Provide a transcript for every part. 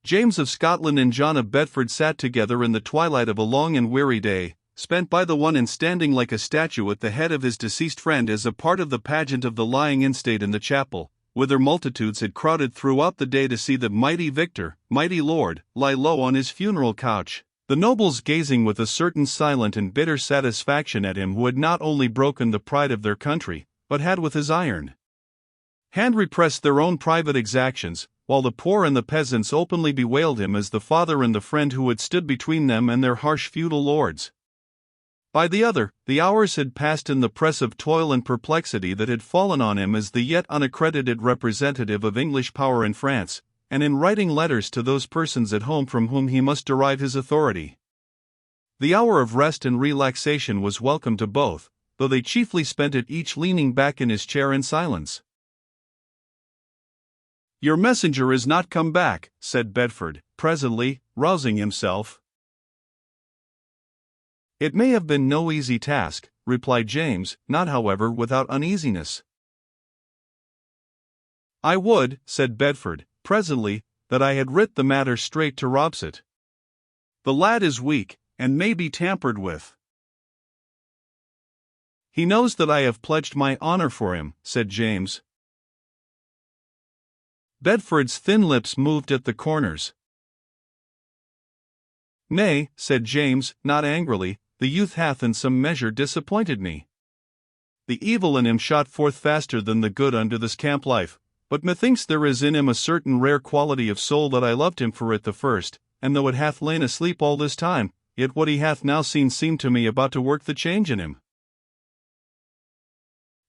James of Scotland and John of Bedford sat together in the twilight of a long and weary day, spent by the one in standing like a statue at the head of his deceased friend as a part of the pageant of the lying-in state in the chapel, whither multitudes had crowded throughout the day to see the mighty victor, mighty lord, lie low on his funeral couch, the nobles gazing with a certain silent and bitter satisfaction at him who had not only broken the pride of their country, but had with his iron hand repressed their own private exactions, while the poor and the peasants openly bewailed him as the father and the friend who had stood between them and their harsh feudal lords. By the other, the hours had passed in the press of toil and perplexity that had fallen on him as the yet unaccredited representative of English power in France, and in writing letters to those persons at home from whom he must derive his authority. The hour of rest and relaxation was welcome to both, though they chiefly spent it each leaning back in his chair in silence. "Your messenger is not come back," said Bedford, presently, rousing himself. "It may have been no easy task," replied James, not however without uneasiness. "I would," said Bedford, presently, "that I had writ the matter straight to Robsart. The lad is weak, and may be tampered with." "He knows that I have pledged my honor for him," said James. Bedford's thin lips moved at the corners. "Nay," said James, not angrily, "the youth hath in some measure disappointed me. The evil in him shot forth faster than the good under this camp life, but methinks there is in him a certain rare quality of soul that I loved him for at the first, and though it hath lain asleep all this time, yet what he hath now seen seemed to me about to work the change in him."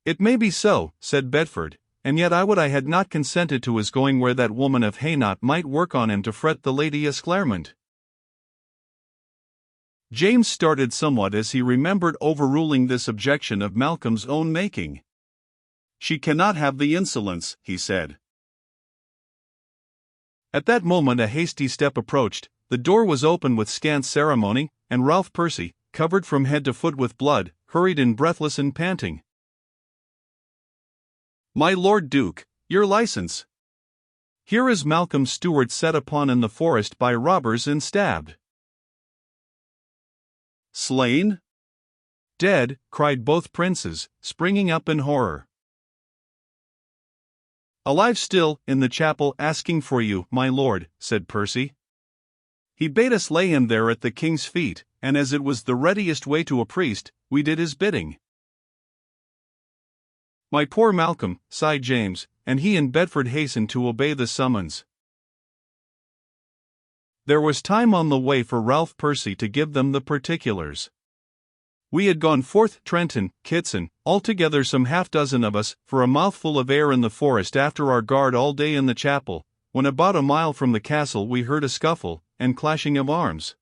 "It may be so," said Bedford, "and yet I would I had not consented to his going where that woman of Hainault might work on him to fret the Lady Esclarmonde." James started somewhat as he remembered overruling this objection of Malcolm's own making. "She cannot have the insolence," he said. At that moment a hasty step approached, the door was opened with scant ceremony, and Ralph Percy, covered from head to foot with blood, hurried in breathless and panting. "My Lord Duke, your license. Here is Malcolm Stewart set upon in the forest by robbers and stabbed." "Slain? Dead?" cried both princes, springing up in horror. "Alive still, in the chapel, asking for you, my lord," said Percy. "He bade us lay him there at the king's feet, and as it was the readiest way to a priest, we did his bidding." "My poor Malcolm," sighed James, and he and Bedford hastened to obey the summons. There was time on the way for Ralph Percy to give them the particulars. "We had gone forth, Trenton, Kitson, altogether some half-dozen of us, for a mouthful of air in the forest after our guard all day in the chapel, when about a mile from the castle we heard a scuffle, and clashing of arms.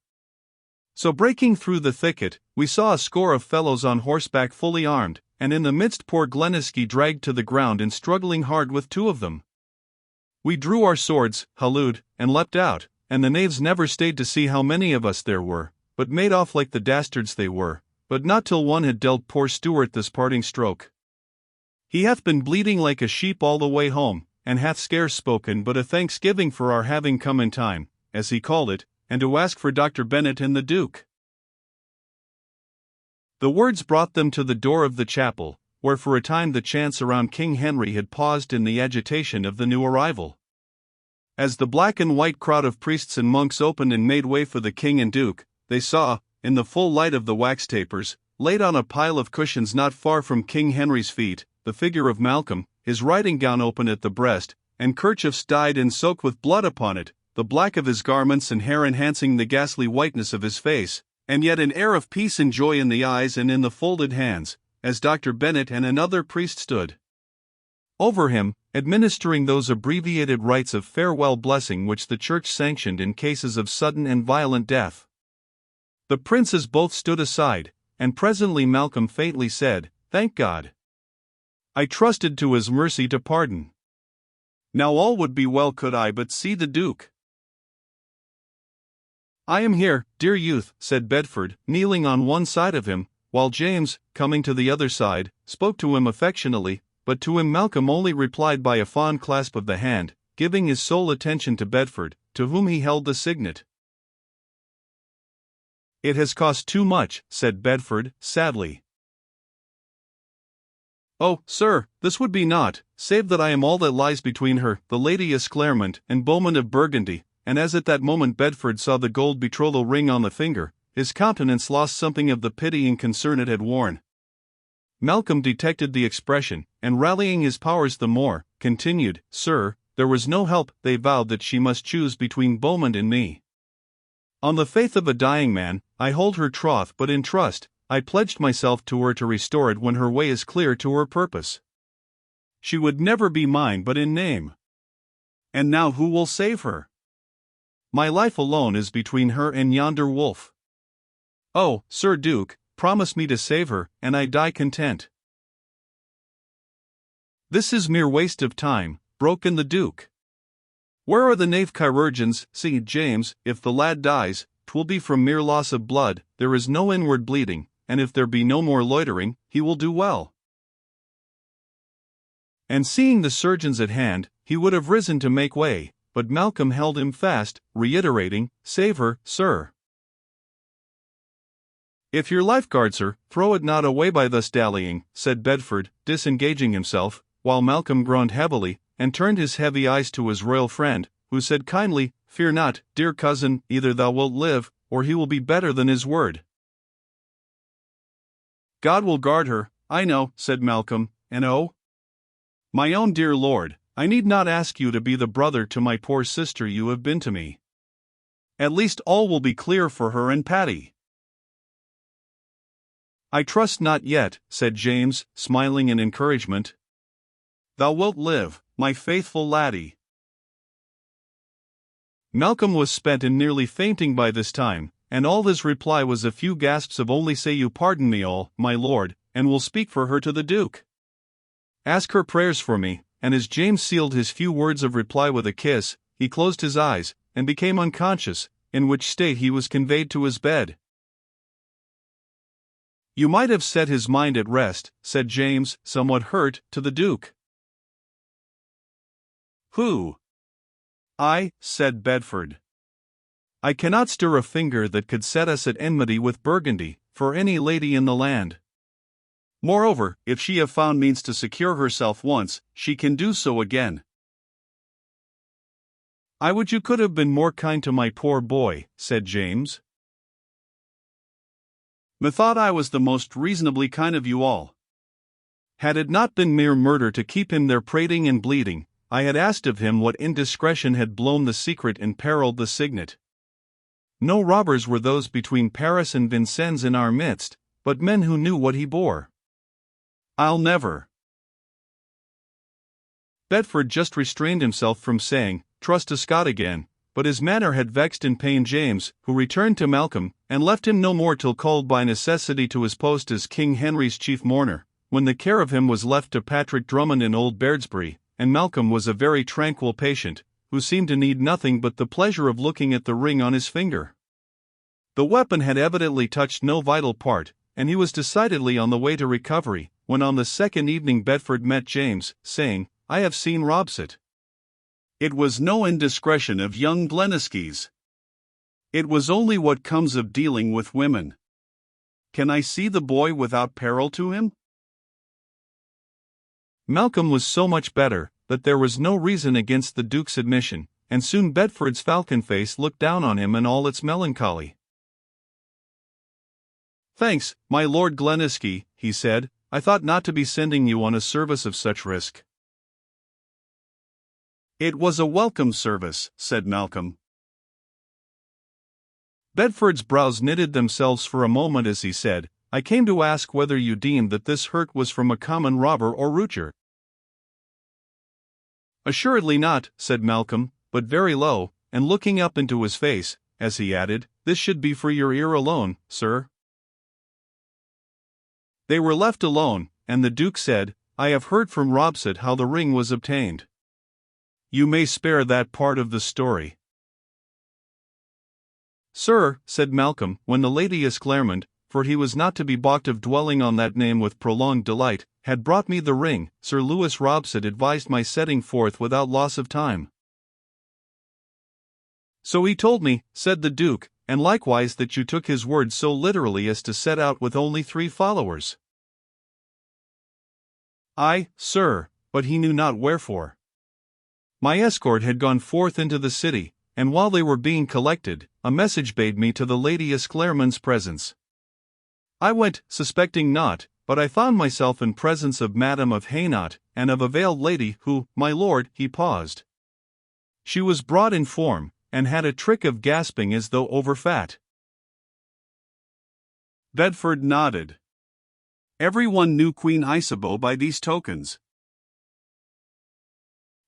So breaking through the thicket, we saw a score of fellows on horseback fully armed, and in the midst poor Glenisky dragged to the ground and struggling hard with two of them. We drew our swords, hallooed, and leapt out, and the knaves never stayed to see how many of us there were, but made off like the dastards they were, but not till one had dealt poor Stewart this parting stroke. He hath been bleeding like a sheep all the way home, and hath scarce spoken but a thanksgiving for our having come in time, as he called it, and to ask for Dr. Bennet and the Duke." The words brought them to the door of the chapel, where for a time the chants around King Henry had paused in the agitation of the new arrival. As the black and white crowd of priests and monks opened and made way for the king and duke, they saw, in the full light of the wax tapers, laid on a pile of cushions not far from King Henry's feet, the figure of Malcolm, his riding gown open at the breast, and kerchiefs dyed and soaked with blood upon it, the black of his garments and hair enhancing the ghastly whiteness of his face, and yet an air of peace and joy in the eyes and in the folded hands, as Dr. Bennet and another priest stood over him, administering those abbreviated rites of farewell blessing which the Church sanctioned in cases of sudden and violent death. The princes both stood aside, and presently Malcolm faintly said, "Thank God. I trusted to his mercy to pardon. Now all would be well could I but see the Duke." "I am here, dear youth," said Bedford, kneeling on one side of him, while James, coming to the other side, spoke to him affectionately, but to him Malcolm only replied by a fond clasp of the hand, giving his sole attention to Bedford, to whom he held the signet. "It has cost too much," said Bedford, sadly. "Oh, sir, this would be naught, save that I am all that lies between her, the Lady Esclaremont, and Beaumont of Burgundy." And as at that moment Bedford saw the gold betrothal ring on the finger, his countenance lost something of the pitying concern it had worn. Malcolm detected the expression, and rallying his powers the more, continued, "Sir, there was no help. They vowed that she must choose between Beaumont and me. On the faith of a dying man, I hold her troth, but in trust, I pledged myself to her to restore it when her way is clear to her purpose. She would never be mine but in name. And now who will save her? My life alone is between her and yonder wolf. Oh, Sir Duke, promise me to save her, and I die content." "This is mere waste of time," broke in the Duke. "Where are the knave chirurgeons? See, James, if the lad dies, 'twill be from mere loss of blood. There is no inward bleeding, and if there be no more loitering, he will do well." And seeing the surgeons at hand, he would have risen to make way, but Malcolm held him fast, reiterating, "Save her, sir. If your life guards her, throw it not away by thus dallying," said Bedford, disengaging himself, while Malcolm groaned heavily, and turned his heavy eyes to his royal friend, who said kindly, "Fear not, dear cousin, either thou wilt live, or he will be better than his word." "God will guard her, I know," said Malcolm, "and oh, my own dear lord, I need not ask you to be the brother to my poor sister you have been to me. At least all will be clear for her and Patty." "I trust not yet," said James, smiling in encouragement. "Thou wilt live, my faithful laddie." Malcolm was spent and nearly fainting by this time, and all his reply was a few gasps of "Only say you pardon me all, my lord, and will speak for her to the Duke. Ask her prayers for me," and as James sealed his few words of reply with a kiss, he closed his eyes, and became unconscious, in which state he was conveyed to his bed. "You might have set his mind at rest," said James, somewhat hurt, to the Duke. "Who?" "I," said Bedford. "I cannot stir a finger that could set us at enmity with Burgundy, for any lady in the land. Moreover, if she have found means to secure herself once, she can do so again." "I would you could have been more kind to my poor boy," said James. "Methought I was the most reasonably kind of you all. Had it not been mere murder to keep him there prating and bleeding, I had asked of him what indiscretion had blown the secret and periled the signet. No robbers were those between Paris and Vincennes in our midst, but men who knew what he bore. I'll never—" Bedford just restrained himself from saying, "Trust to Scott" again, but his manner had vexed and pained James, who returned to Malcolm, and left him no more till called by necessity to his post as King Henry's chief mourner, when the care of him was left to Patrick Drummond in Old Beardsbury, and Malcolm was a very tranquil patient, who seemed to need nothing but the pleasure of looking at the ring on his finger. The weapon had evidently touched no vital part, and he was decidedly on the way to recovery, when on the second evening Bedford met James, saying, "I have seen Robsart. It was no indiscretion of young Glenisky's. It was only what comes of dealing with women. Can I see the boy without peril to him?" Malcolm was so much better, that there was no reason against the Duke's admission, and soon Bedford's falcon face looked down on him in all its melancholy. "Thanks, my Lord Glenisky," he said, "I thought not to be sending you on a service of such risk." "It was a welcome service," said Malcolm. Bedford's brows knitted themselves for a moment as he said, "I came to ask whether you deemed that this hurt was from a common robber or roocher." "Assuredly not," said Malcolm, but very low, and looking up into his face, as he added, "This should be for your ear alone, sir." They were left alone, and the Duke said, "I have heard from Robsart how the ring was obtained. You may spare that part of the story." "Sir," said Malcolm, "when the Lady Esclaremont, for he was not to be balked of dwelling on that name with prolonged delight, had brought me the ring, Sir Lewis Robsart advised my setting forth without loss of time." So he told me, said the Duke, and likewise that you took his word so literally as to set out with only 3 followers. Aye, sir, but he knew not wherefore. My escort had gone forth into the city, and while they were being collected, a message bade me to the Lady Esclairmon's presence. I went, suspecting not, but I found myself in presence of Madame of Hainaut, and of a veiled lady who, my lord, he paused. She was broad in form, and had a trick of gasping as though over-fat. Bedford nodded. Everyone knew Queen Isabeau by these tokens.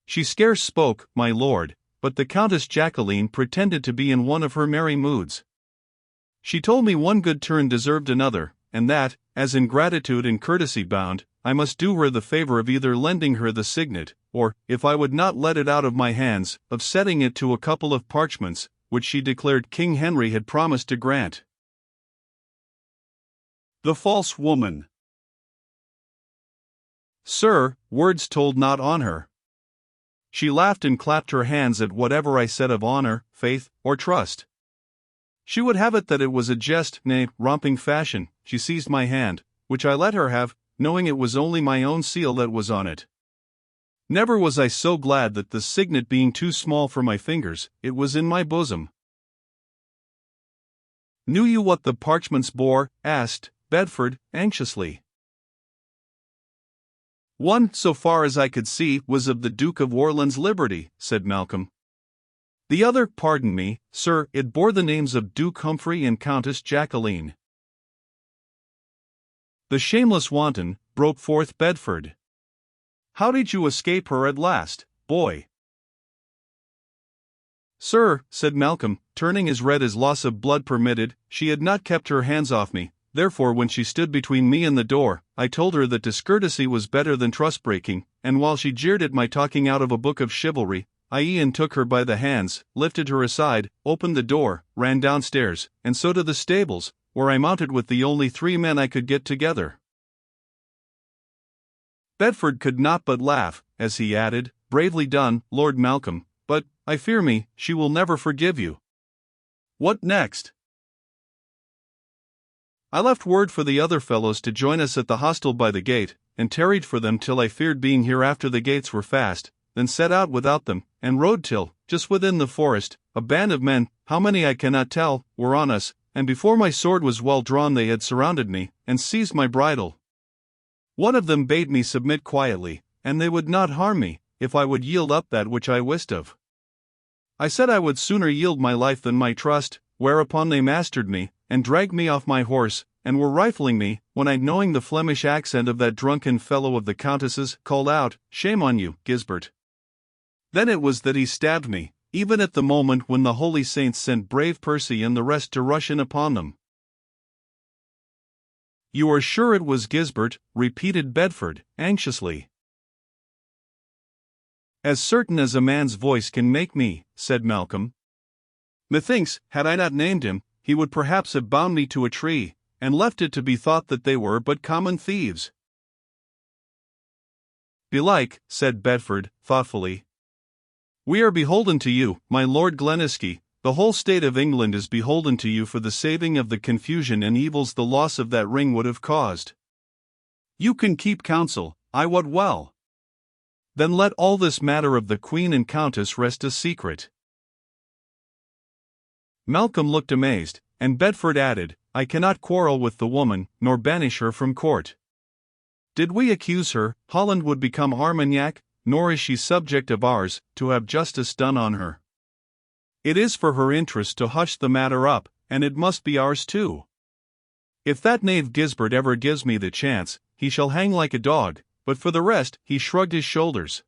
She scarce spoke, my lord, but the Countess Jacqueline pretended to be in one of her merry moods. She told me one good turn deserved another, and that, as in gratitude and courtesy bound, I must do her the favour of either lending her the signet, or, if I would not let it out of my hands, of setting it to a couple of parchments, which she declared King Henry had promised to grant. The false woman. Sir, words told not on her. She laughed and clapped her hands at whatever I said of honour, faith, or trust. She would have it that it was a jest, nay, romping fashion. She seized my hand, which I let her have, knowing it was only my own seal that was on it. Never was I so glad that the signet being too small for my fingers, it was in my bosom. Knew you what the parchments bore? Asked Bedford, anxiously. One, so far as I could see, was of the Duke of Orleans' liberty, said Malcolm. The other, pardon me, sir, it bore the names of Duke Humphrey and Countess Jacqueline. The shameless wanton, broke forth Bedford. How did you escape her at last, boy? Sir, said Malcolm, turning as red as loss of blood permitted, she had not kept her hands off me. Therefore when she stood between me and the door, I told her that discourtesy was better than trust-breaking, and while she jeered at my talking out of a book of chivalry, I e'en took her by the hands, lifted her aside, opened the door, ran downstairs, and so to the stables, where I mounted with the only 3 men I could get together. Bedford could not but laugh, as he added, bravely done, Lord Malcolm, but, I fear me, she will never forgive you. What next? I left word for the other fellows to join us at the hostel by the gate, and tarried for them till I feared being here after the gates were fast, then set out without them, and rode till, just within the forest, a band of men, how many I cannot tell, were on us, and before my sword was well drawn they had surrounded me, and seized my bridle. One of them bade me submit quietly, and they would not harm me, if I would yield up that which I wist of. I said I would sooner yield my life than my trust, whereupon they mastered me, and dragged me off my horse, and were rifling me, when I, knowing the Flemish accent of that drunken fellow of the Countess's, called out, "Shame on you, Gisbert." Then it was that he stabbed me, even at the moment when the holy saints sent brave Percy and the rest to rush in upon them. You are sure it was Gisbert? Repeated Bedford, anxiously. As certain as a man's voice can make me, said Malcolm. Methinks, had I not named him, he would perhaps have bound me to a tree, and left it to be thought that they were but common thieves. Belike, said Bedford, thoughtfully. We are beholden to you, my Lord Glenisky, the whole state of England is beholden to you for the saving of the confusion and evils the loss of that ring would have caused. You can keep counsel, I wot well. Then let all this matter of the Queen and Countess rest a secret. Malcolm looked amazed, and Bedford added, I cannot quarrel with the woman, nor banish her from court. Did we accuse her, Holland would become Armagnac, nor is she subject of ours, to have justice done on her. It is for her interest to hush the matter up, and it must be ours too. If that knave Gisbert ever gives me the chance, he shall hang like a dog, but for the rest, he shrugged his shoulders.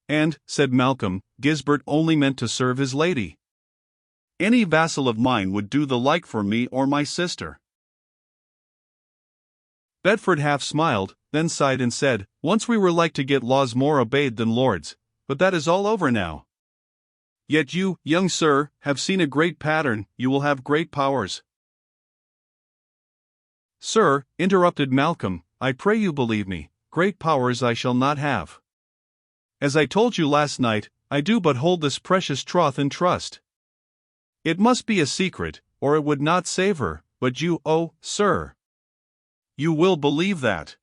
And, said Malcolm, Gisbert only meant to serve his lady. Any vassal of mine would do the like for me or my sister. Bedford half smiled, then sighed and said, Once we were like to get laws more obeyed than lords, but that is all over now. Yet you, young sir, have seen a great pattern, you will have great powers. Sir, interrupted Malcolm, I pray you believe me, great powers I shall not have. As I told you last night, I do but hold this precious troth in trust. It must be a secret, or it would not save her, but you, oh, sir, you will believe that.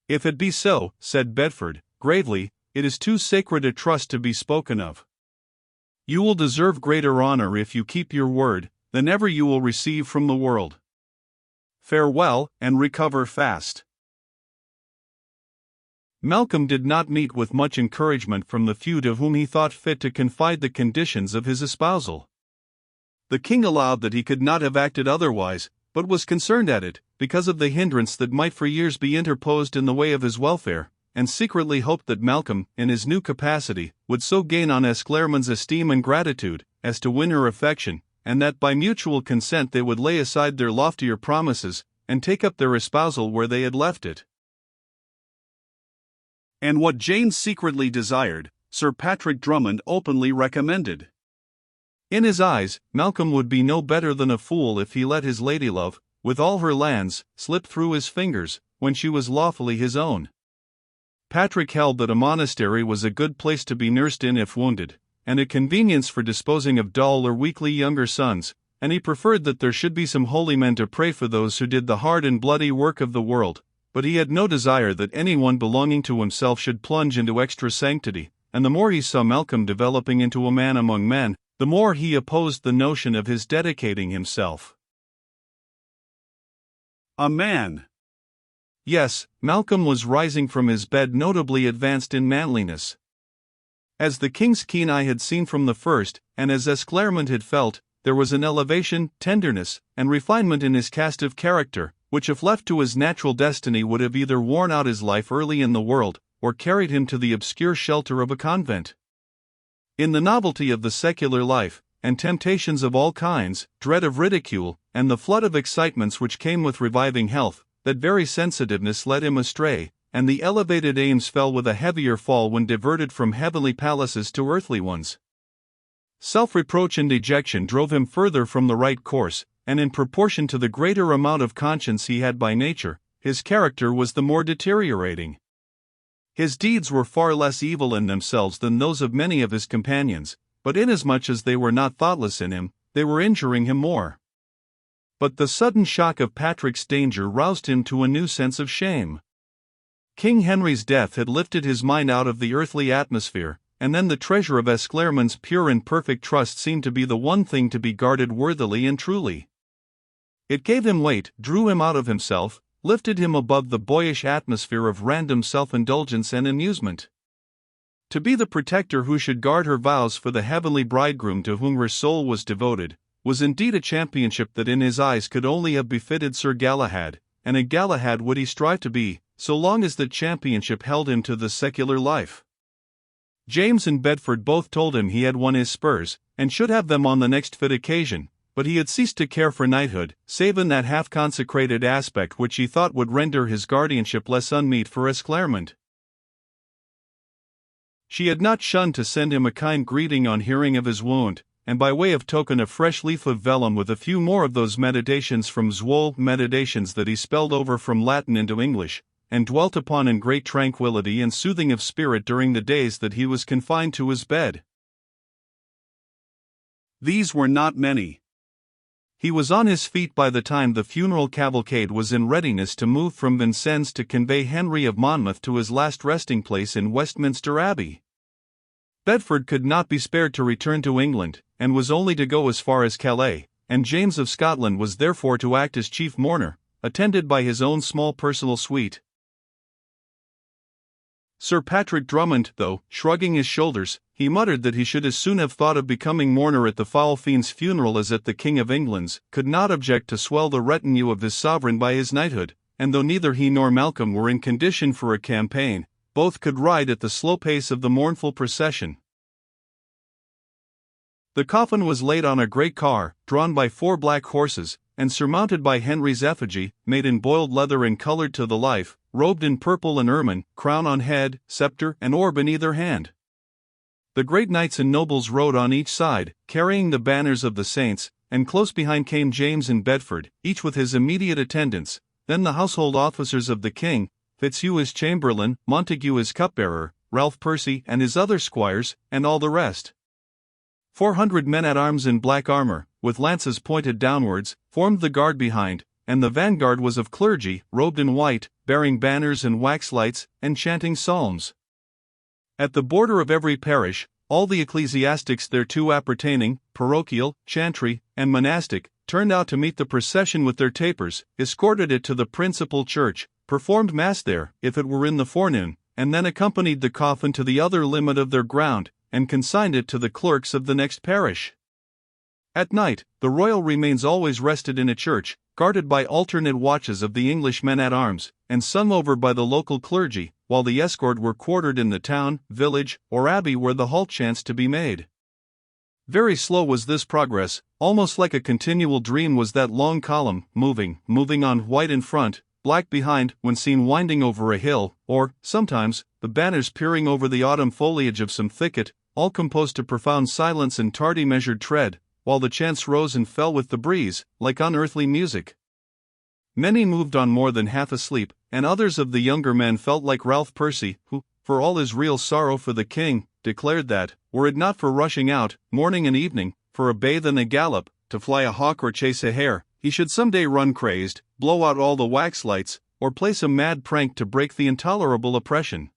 If it be so, said Bedford, gravely, it is too sacred a trust to be spoken of. You will deserve greater honor if you keep your word, than ever you will receive from the world. Farewell, and recover fast. Malcolm did not meet with much encouragement from the few to whom he thought fit to confide the conditions of his espousal. The king allowed that he could not have acted otherwise, but was concerned at it, because of the hindrance that might for years be interposed in the way of his welfare, and secretly hoped that Malcolm, in his new capacity, would so gain on Esclairmon's esteem and gratitude, as to win her affection, and that by mutual consent they would lay aside their loftier promises, and take up their espousal where they had left it. And what James secretly desired, Sir Patrick Drummond openly recommended. In his eyes, Malcolm would be no better than a fool if he let his ladylove, with all her lands, slip through his fingers, when she was lawfully his own. Patrick held that a monastery was a good place to be nursed in if wounded, and a convenience for disposing of dull or weakly younger sons, and he preferred that there should be some holy men to pray for those who did the hard and bloody work of the world, but he had no desire that anyone belonging to himself should plunge into extra sanctity, and the more he saw Malcolm developing into a man among men, the more he opposed the notion of his dedicating himself. A man. Yes, Malcolm was rising from his bed notably advanced in manliness. As the king's keen eye had seen from the first, and as Esclairmont had felt, there was an elevation, tenderness, and refinement in his cast of character, which if left to his natural destiny would have either worn out his life early in the world, or carried him to the obscure shelter of a convent. In the novelty of the secular life, and temptations of all kinds, dread of ridicule, and the flood of excitements which came with reviving health, that very sensitiveness led him astray, and the elevated aims fell with a heavier fall when diverted from heavenly palaces to earthly ones. Self-reproach and dejection drove him further from the right course, and in proportion to the greater amount of conscience he had by nature, his character was the more deteriorating. His deeds were far less evil in themselves than those of many of his companions, but inasmuch as they were not thoughtless in him, they were injuring him more. But the sudden shock of Patrick's danger roused him to a new sense of shame. King Henry's death had lifted his mind out of the earthly atmosphere, and then the treasure of Esclairmont's pure and perfect trust seemed to be the one thing to be guarded worthily and truly. It gave him weight, drew him out of himself, lifted him above the boyish atmosphere of random self-indulgence and amusement. To be the protector who should guard her vows for the heavenly bridegroom to whom her soul was devoted, was indeed a championship that in his eyes could only have befitted Sir Galahad, and a Galahad would he strive to be, so long as the championship held him to the secular life. James and Bedford both told him he had won his spurs, and should have them on the next fit occasion, but he had ceased to care for knighthood, save in that half-consecrated aspect which he thought would render his guardianship less unmeet for Esclairmont. She had not shunned to send him a kind greeting on hearing of his wound, and by way of token a fresh leaf of vellum with a few more of those meditations from Zwolle meditations that he spelled over from Latin into English, and dwelt upon in great tranquillity and soothing of spirit during the days that he was confined to his bed. These were not many. He was on his feet by the time the funeral cavalcade was in readiness to move from Vincennes to convey Henry of Monmouth to his last resting place in Westminster Abbey. Bedford could not be spared to return to England, and was only to go as far as Calais, and James of Scotland was therefore to act as chief mourner, attended by his own small personal suite. Sir Patrick Drummond, though, shrugging his shoulders, he muttered that he should as soon have thought of becoming mourner at the foul fiend's funeral as at the King of England's, could not object to swell the retinue of his sovereign by his knighthood, and though neither he nor Malcolm were in condition for a campaign, both could ride at the slow pace of the mournful procession. The coffin was laid on a great car, drawn by 4 black horses, and surmounted by Henry's effigy, made in boiled leather and colored to the life, robed in purple and ermine, crown on head, scepter and orb in either hand. The great knights and nobles rode on each side, carrying the banners of the saints, and close behind came James and Bedford, each with his immediate attendants, then the household officers of the king, Fitzhugh as chamberlain, Montague as cupbearer, Ralph Percy and his other squires, and all the rest. 400 men-at-arms in black armor, with lances pointed downwards, formed the guard behind, and the vanguard was of clergy, robed in white, bearing banners and wax lights, and chanting psalms. At the border of every parish, all the ecclesiastics thereto appertaining, parochial, chantry, and monastic, turned out to meet the procession with their tapers, escorted it to the principal church, performed mass there, if it were in the forenoon, and then accompanied the coffin to the other limit of their ground, and consigned it to the clerks of the next parish. At night, the royal remains always rested in a church, guarded by alternate watches of the English men-at-arms, and sung over by the local clergy, while the escort were quartered in the town, village, or abbey where the halt chanced to be made. Very slow was this progress, almost like a continual dream was that long column, moving on white in front, black behind, when seen winding over a hill, or, sometimes, the banners peering over the autumn foliage of some thicket, all composed to profound silence and tardy measured tread, while the chants rose and fell with the breeze, like unearthly music. Many moved on more than half asleep, and others of the younger men felt like Ralph Percy, who, for all his real sorrow for the king, declared that, were it not for rushing out, morning and evening, for a bathe and a gallop, to fly a hawk or chase a hare, he should some day run crazed, blow out all the wax lights, or play some mad prank to break the intolerable oppression.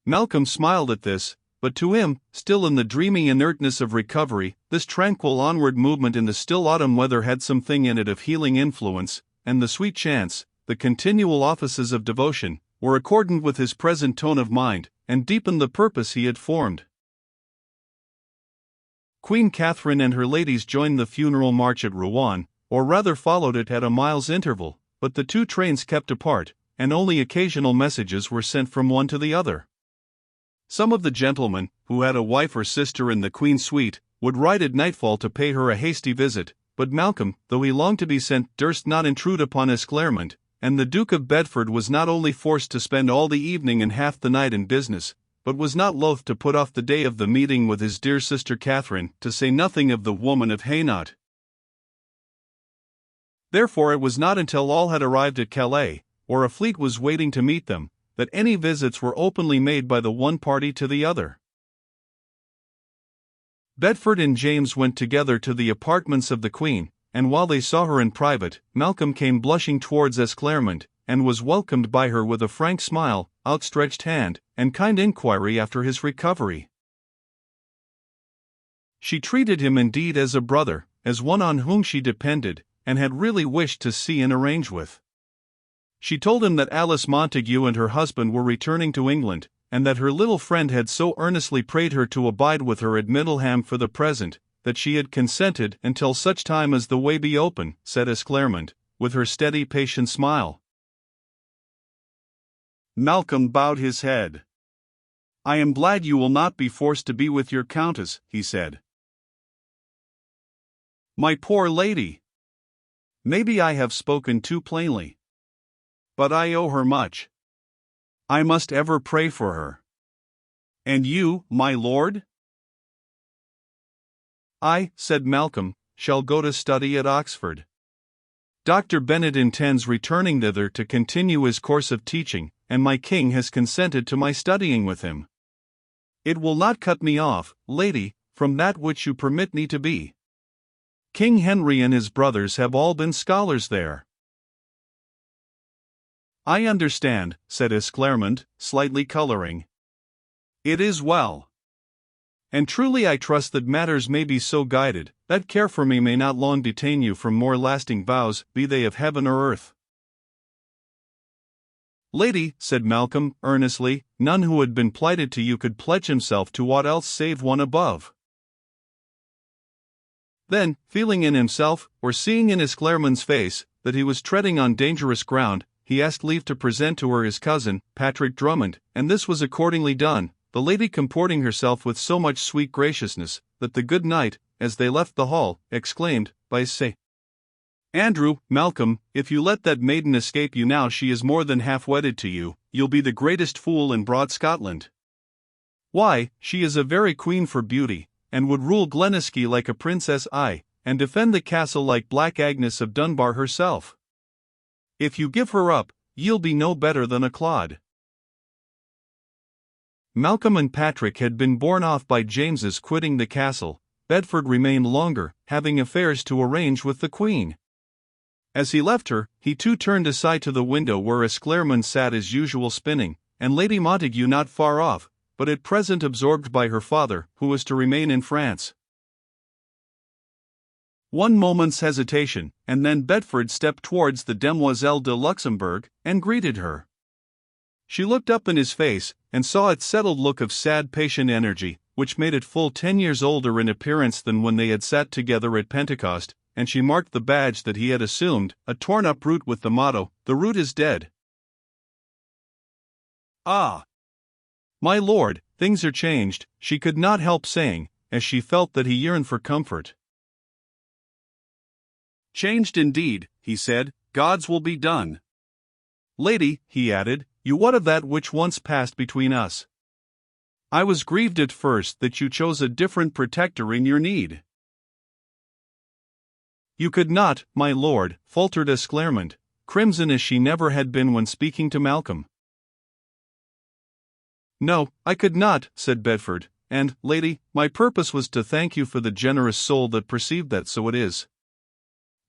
Malcolm smiled at this, but to him, still in the dreamy inertness of recovery, this tranquil onward movement in the still autumn weather had something in it of healing influence, and the sweet chants, the continual offices of devotion, were accordant with his present tone of mind, and deepened the purpose he had formed. Queen Catherine and her ladies joined the funeral march at Rouen, or rather followed it at a mile's interval, but the two trains kept apart, and only occasional messages were sent from one to the other. Some of the gentlemen, who had a wife or sister in the Queen's suite, would ride at nightfall to pay her a hasty visit, but Malcolm, though he longed to be sent, durst not intrude upon Esclairmont, and the Duke of Bedford was not only forced to spend all the evening and half the night in business, but was not loath to put off the day of the meeting with his dear sister Catherine, to say nothing of the woman of Hainaut. Therefore it was not until all had arrived at Calais, or a fleet was waiting to meet them, that any visits were openly made by the one party to the other. Bedford and James went together to the apartments of the Queen, and while they saw her in private, Malcolm came blushing towards Esclairmont, and was welcomed by her with a frank smile, outstretched hand, and kind inquiry after his recovery. She treated him indeed as a brother, as one on whom she depended, and had really wished to see and arrange with. She told him that Alice Montague and her husband were returning to England, and that her little friend had so earnestly prayed her to abide with her at Middleham for the present, that she had consented until such time as the way be open, said Esclairmont, with her steady patient smile. Malcolm bowed his head. "I am glad you will not be forced to be with your countess," he said. "My poor lady! Maybe I have spoken too plainly. But I owe her much. I must ever pray for her. And you, my lord?" "I," said Malcolm, "shall go to study at Oxford. Dr. Bennet intends returning thither to continue his course of teaching, and my king has consented to my studying with him. It will not cut me off, lady, from that which you permit me to be. King Henry and his brothers have all been scholars there." "I understand," said Esclairmont, slightly coloring. "It is well. And truly I trust that matters may be so guided, that care for me may not long detain you from more lasting vows, be they of heaven or earth." "Lady," said Malcolm, earnestly, "none who had been plighted to you could pledge himself to aught else save one above." Then, feeling in himself, or seeing in Esclairmont's face, that he was treading on dangerous ground, he asked leave to present to her his cousin, Patrick Drummond, and this was accordingly done, the lady comporting herself with so much sweet graciousness, that the good knight, as they left the hall, exclaimed, by say, "Andrew, Malcolm, if you let that maiden escape you now she is more than half wedded to you, you'll be the greatest fool in broad Scotland. Why, she is a very queen for beauty, and would rule Glenisky like a princess and defend the castle like Black Agnes of Dunbar herself. If you give her up, you'll be no better than a clod." Malcolm and Patrick had been borne off by James's quitting the castle. Bedford remained longer, having affairs to arrange with the Queen. As he left her, he too turned aside to the window where Esclairmonde sat as usual spinning, and Lady Montague not far off, but at present absorbed by her father, who was to remain in France. One moment's hesitation, and then Bedford stepped towards the Demoiselle de Luxembourg, and greeted her. She looked up in his face, and saw its settled look of sad patient energy, which made it full 10 years older in appearance than when they had sat together at Pentecost, and she marked the badge that he had assumed, a torn-up root with the motto, "The root is dead." "Ah! My lord, things are changed," she could not help saying, as she felt that he yearned for comfort. "Changed indeed," he said, "God's will be done. Lady," he added, "you what of that which once passed between us? I was grieved at first that you chose a different protector in your need." "You could not, my lord," faltered Esclairmonde, crimson as she never had been when speaking to Malcolm. "No, I could not," said Bedford, "and, lady, my purpose was to thank you for the generous soul that perceived that so it is.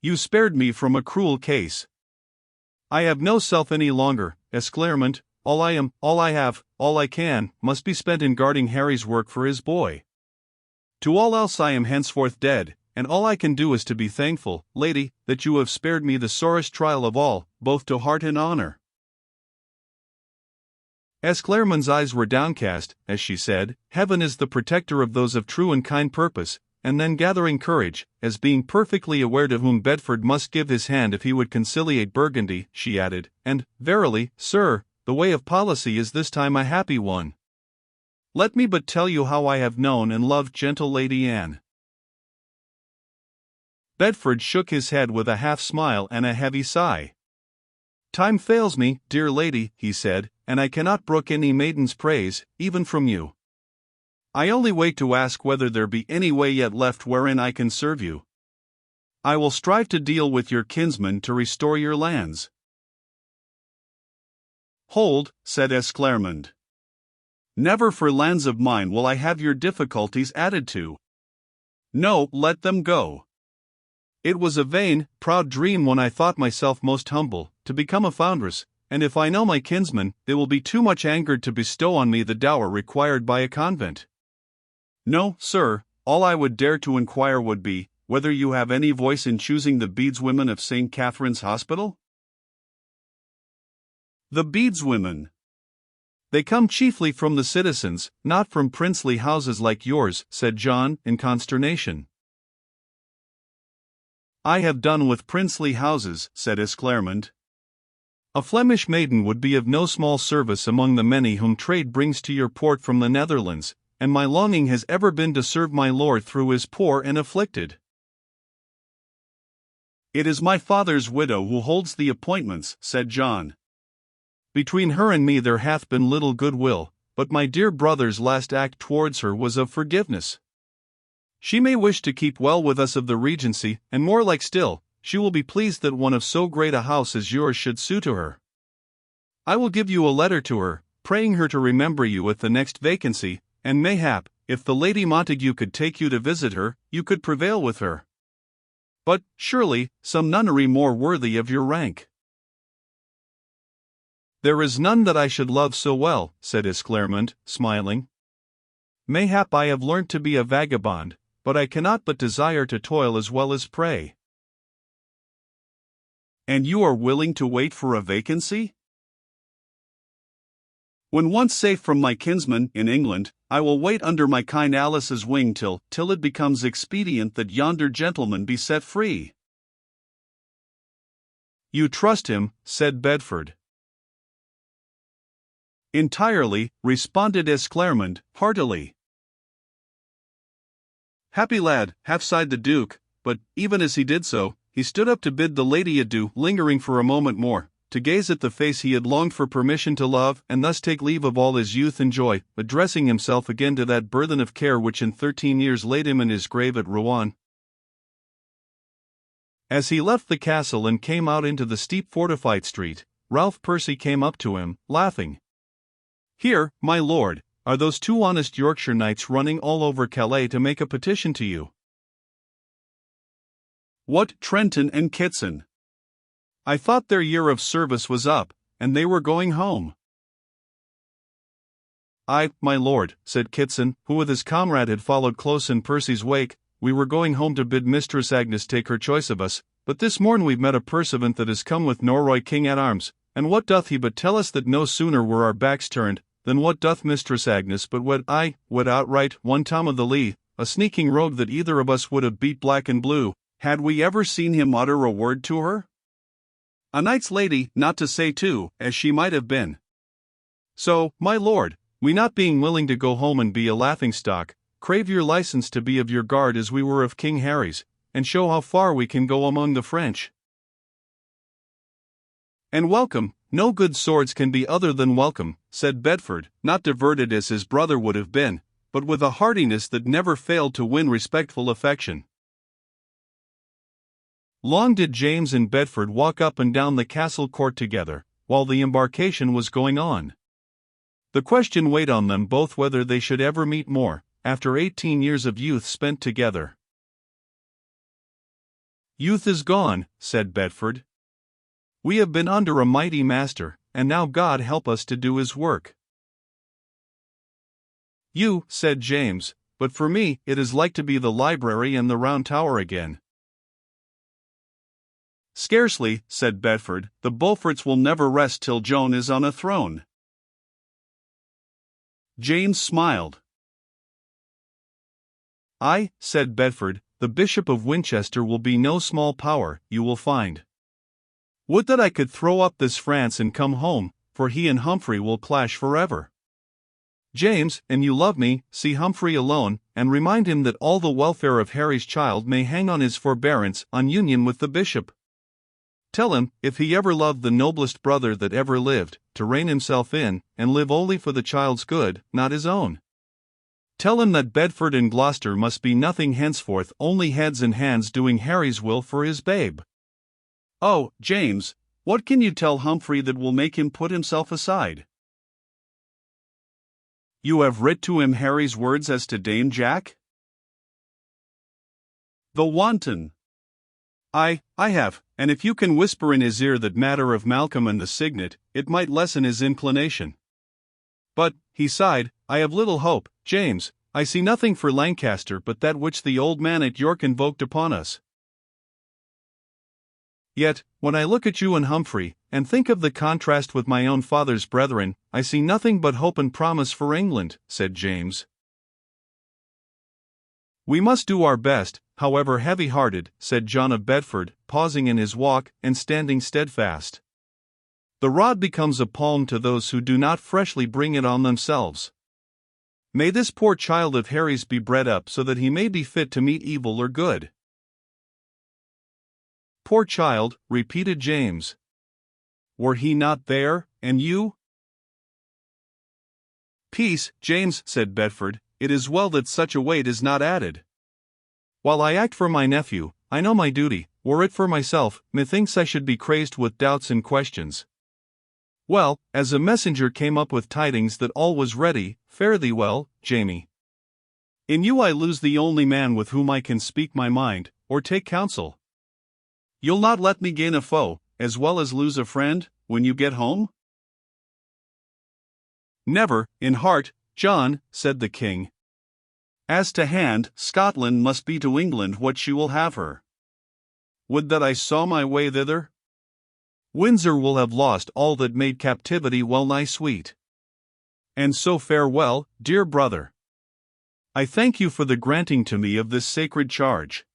You spared me from a cruel case. I have no self any longer, Esclairmonde. All I am, all I have, all I can, must be spent in guarding Harry's work for his boy. To all else I am henceforth dead, and all I can do is to be thankful, lady, that you have spared me the sorest trial of all, both to heart and honor." Esclairmonde's eyes were downcast, as she said, "Heaven is the protector of those of true and kind purpose," and then gathering courage, as being perfectly aware to whom Bedford must give his hand if he would conciliate Burgundy, she added, "And, verily, sir, the way of policy is this time a happy one. Let me but tell you how I have known and loved gentle Lady Anne." Bedford shook his head with a half-smile and a heavy sigh. "Time fails me, dear lady," he said, "and I cannot brook any maiden's praise, even from you. I only wait to ask whether there be any way yet left wherein I can serve you. I will strive to deal with your kinsman to restore your lands." "Hold," said Esclairmonde. "Never for lands of mine will I have your difficulties added to. No, let them go. It was a vain, proud dream when I thought myself most humble, to become a foundress, and if I know my kinsman, they will be too much angered to bestow on me the dower required by a convent. No, sir, all I would dare to inquire would be, whether you have any voice in choosing the bedeswomen of St. Catherine's Hospital?" "The bedeswomen. They come chiefly from the citizens, not from princely houses like yours," said John, in consternation. "I have done with princely houses," said Esclairmonde. "A Flemish maiden would be of no small service among the many whom trade brings to your port from the Netherlands, and my longing has ever been to serve my lord through his poor and afflicted." "It is my father's widow who holds the appointments," said John. "Between her and me there hath been little goodwill, but my dear brother's last act towards her was of forgiveness. She may wish to keep well with us of the Regency, and more like still, she will be pleased that one of so great a house as yours should sue to her. I will give you a letter to her, praying her to remember you at the next vacancy, and mayhap, if the Lady Montague could take you to visit her, you could prevail with her. But, surely, some nunnery more worthy of your rank." "There is none that I should love so well," said Esclairmonde, smiling. "Mayhap I have learnt to be a vagabond, but I cannot but desire to toil as well as pray." "And you are willing to wait for a vacancy?" "When once safe from my kinsman in England, I will wait under my kind Alice's wing till it becomes expedient that yonder gentleman be set free." "You trust him," said Bedford. "Entirely," responded Esclairmonde, heartily. "Happy lad," half sighed the Duke, but, even as he did so, he stood up to bid the lady adieu, lingering for a moment more, to gaze at the face he had longed for permission to love, and thus take leave of all his youth and joy, addressing himself again to that burthen of care which in 13 years laid him in his grave at Rouen. As he left the castle and came out into the steep fortified street, Ralph Percy came up to him, laughing. "Here, my lord, are those two honest Yorkshire knights running all over Calais to make a petition to you? What, Trenton and Kitson? I thought their year of service was up, and they were going home. "Aye, my lord," said Kitson, who with his comrade had followed close in Percy's wake, "we were going home to bid Mistress Agnes take her choice of us, but this morn we've met a pursuivant that is come with Norroy King at arms, and what doth he but tell us that no sooner were our backs turned, than what doth Mistress Agnes but wed outright one Tom of the Lee, a sneaking rogue that either of us would have beat black and blue, had we ever seen him utter a word to her? A knight's lady, not to say too, as she might have been. So, my lord, we not being willing to go home and be a laughing-stock, crave your license to be of your guard as we were of King Harry's, and show how far we can go among the French. And welcome, no good swords can be other than welcome, said Bedford, not diverted as his brother would have been, but with a heartiness that never failed to win respectful affection. Long did James and Bedford walk up and down the castle court together, while the embarkation was going on. The question weighed on them both whether they should ever meet more, after 18 years of youth spent together. "Youth is gone," said Bedford. "We have been under a mighty master, and now God help us to do his work." "You," said James, "but for me it is like to be the library and the Round Tower again." "Scarcely," said Bedford, "the Beauforts will never rest till Joan is on a throne." James smiled. "Aye," said Bedford, "the Bishop of Winchester will be no small power, you will find. Would that I could throw up this France and come home, for he and Humphrey will clash forever. James, and you love me, see Humphrey alone, and remind him that all the welfare of Harry's child may hang on his forbearance on union with the bishop. Tell him, if he ever loved the noblest brother that ever lived, to rein himself in, and live only for the child's good, not his own. Tell him that Bedford and Gloucester must be nothing henceforth, only heads and hands doing Harry's will for his babe. Oh, James, what can you tell Humphrey that will make him put himself aside? You have writ to him Harry's words as to Dame Jack? The wanton. I have, and if you can whisper in his ear that matter of Malcolm and the signet, it might lessen his inclination. But," he sighed, "I have little hope, James. I see nothing for Lancaster but that which the old man at York invoked upon us. Yet, when I look at you and Humphrey, and think of the contrast with my own father's brethren, I see nothing but hope and promise for England," said James. "We must do our best, however heavy-hearted," said John of Bedford, pausing in his walk, and standing steadfast. "The rod becomes a palm to those who do not freshly bring it on themselves. May this poor child of Harry's be bred up so that he may be fit to meet evil or good." "Poor child," repeated James. "Were he not there, and you?" "Peace, James," said Bedford, "it is well that such a weight is not added. While I act for my nephew, I know my duty; were it for myself, methinks I should be crazed with doubts and questions. Well, as a messenger came up with tidings that all was ready, fare thee well, Jamie. In you I lose the only man with whom I can speak my mind, or take counsel. You'll not let me gain a foe, as well as lose a friend, when you get home?" "Never, in heart, John," said the king. "As to hand, Scotland must be to England what she will have her. Would that I saw my way thither! Windsor will have lost all that made captivity well nigh sweet. And so farewell, dear brother. I thank you for the granting to me of this sacred charge."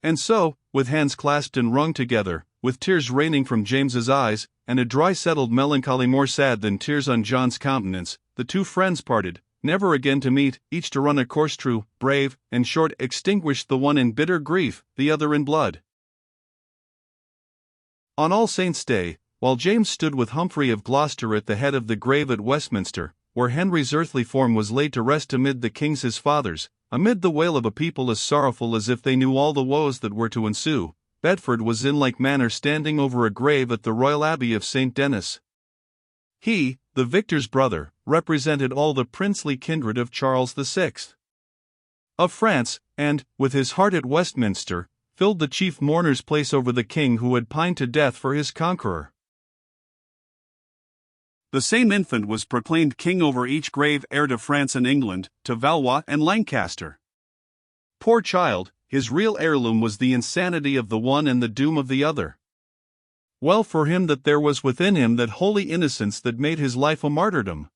And so, with hands clasped and wrung together, with tears raining from James's eyes, and a dry settled melancholy more sad than tears on John's countenance, the two friends parted, never again to meet, each to run a course true, brave, and short, extinguished the one in bitter grief, the other in blood. On All Saints' Day, while James stood with Humphrey of Gloucester at the head of the grave at Westminster, where Henry's earthly form was laid to rest amid the kings his fathers, amid the wail of a people as sorrowful as if they knew all the woes that were to ensue, Bedford was in like manner standing over a grave at the Royal Abbey of St. Denis. He, the victor's brother, represented all the princely kindred of Charles VI. of France, and, with his heart at Westminster, filled the chief mourner's place over the king who had pined to death for his conqueror. The same infant was proclaimed king over each grave heir to France and England, to Valois and Lancaster. Poor child, his real heirloom was the insanity of the one and the doom of the other. Well for him that there was within him that holy innocence that made his life a martyrdom.